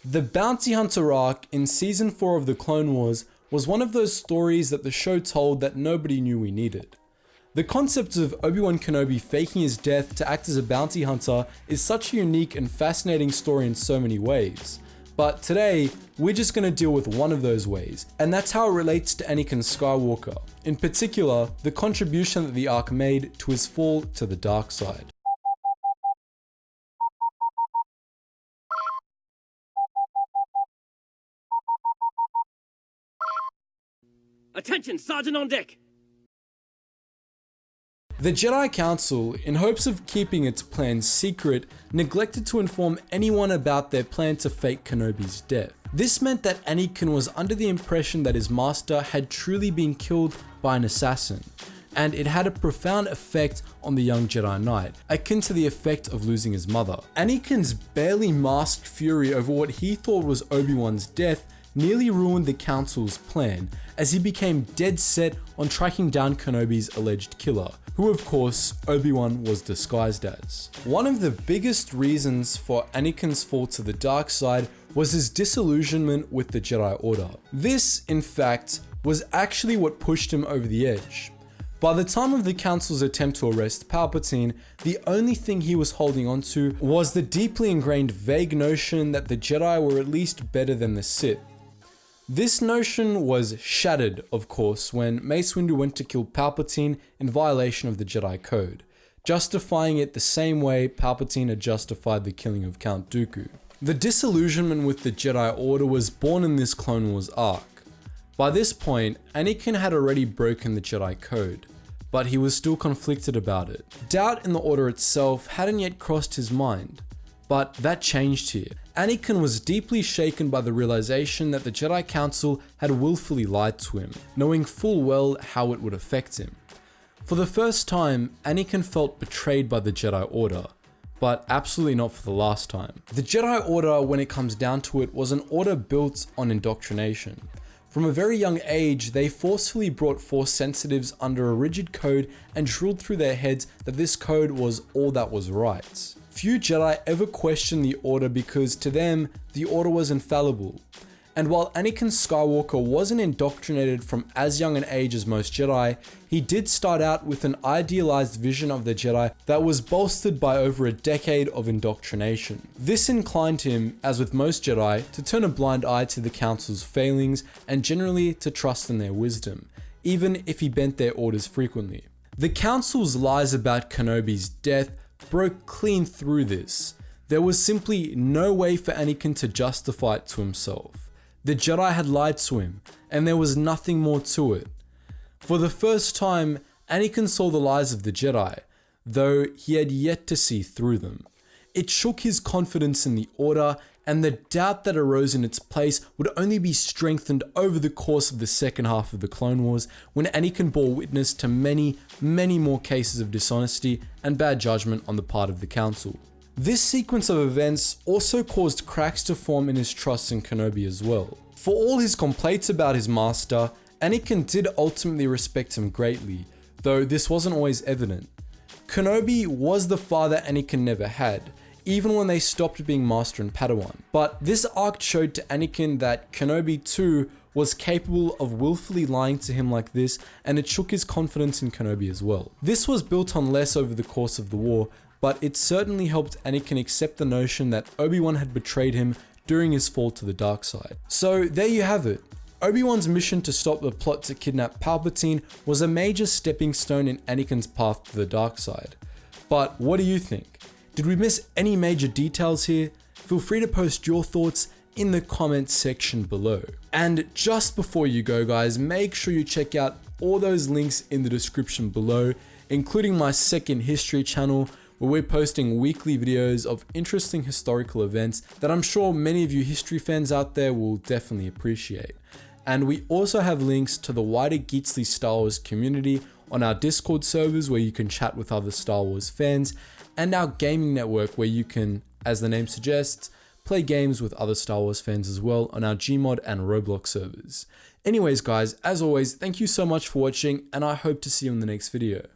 The Bounty Hunter arc in Season 4 of the Clone Wars was one of those stories that the show told that nobody knew we needed. The concept of Obi-Wan Kenobi faking his death to act as a bounty hunter is such a unique and fascinating story in so many ways. But today, we're just going to deal with one of those ways, and that's how it relates to Anakin Skywalker. In particular, the contribution that the arc made to his fall to the dark side. Attention, Sergeant on deck! The Jedi Council, in hopes of keeping its plans secret, neglected to inform anyone about their plan to fake Kenobi's death. This meant that Anakin was under the impression that his master had truly been killed by an assassin, and it had a profound effect on the young Jedi Knight, akin to the effect of losing his mother. Anakin's barely masked fury over what he thought was Obi-Wan's death nearly ruined the Council's plan, as he became dead set on tracking down Kenobi's alleged killer, who of course Obi-Wan was disguised as. One of the biggest reasons for Anakin's fall to the dark side was his disillusionment with the Jedi Order. This, in fact, was actually what pushed him over the edge. By the time of the Council's attempt to arrest Palpatine, the only thing he was holding on to was the deeply ingrained vague notion that the Jedi were at least better than the Sith. This notion was shattered, of course, when Mace Windu went to kill Palpatine in violation of the Jedi Code, justifying it the same way Palpatine had justified the killing of Count Dooku. The disillusionment with the Jedi Order was born in this Clone Wars arc. By this point, Anakin had already broken the Jedi Code, but he was still conflicted about it. Doubt in the Order itself hadn't yet crossed his mind, but that changed here. Anakin was deeply shaken by the realization that the Jedi Council had willfully lied to him, knowing full well how it would affect him. For the first time, Anakin felt betrayed by the Jedi Order, but absolutely not for the last time. The Jedi Order, when it comes down to it, was an order built on indoctrination. From a very young age, they forcefully brought Force sensitives under a rigid code and drilled through their heads that this code was all that was right. Few Jedi ever questioned the Order because to them, the Order was infallible. And while Anakin Skywalker wasn't indoctrinated from as young an age as most Jedi, he did start out with an idealized vision of the Jedi that was bolstered by over a decade of indoctrination. This inclined him, as with most Jedi, to turn a blind eye to the Council's failings and generally to trust in their wisdom, even if he bent their orders frequently. The Council's lies about Kenobi's death broke clean through this. There was simply no way for Anakin to justify it to himself. The Jedi had lied to him, and there was nothing more to it. For the first time, Anakin saw the lies of the Jedi, though he had yet to see through them. It shook his confidence in the Order, and the doubt that arose in its place would only be strengthened over the course of the second half of the Clone Wars, when Anakin bore witness to many more cases of dishonesty and bad judgment on the part of the Council. This sequence of events also caused cracks to form in his trust in Kenobi as well. For all his complaints about his master, Anakin did ultimately respect him greatly, though this wasn't always evident. Kenobi was the father Anakin never had, even when they stopped being master and Padawan. But this arc showed to Anakin that Kenobi too was capable of willfully lying to him like this, and it shook his confidence in Kenobi as well. This was built on less over the course of the war, but it certainly helped Anakin accept the notion that Obi-Wan had betrayed him during his fall to the dark side. So there you have it. Obi-Wan's mission to stop the plot to kidnap Palpatine was a major stepping stone in Anakin's path to the dark side. But what do you think? Did we miss any major details here? Feel free to post your thoughts in the comments section below. And just before you go guys, make sure you check out all those links in the description below, including my second history channel, where we're posting weekly videos of interesting historical events that I'm sure many of you history fans out there will definitely appreciate. And we also have links to the wider Geetsly Star Wars community on our Discord servers where you can chat with other Star Wars fans, and our gaming network where you can, as the name suggests, play games with other Star Wars fans as well on our Gmod and Roblox servers. Anyways guys, as always, thank you so much for watching, and I hope to see you in the next video.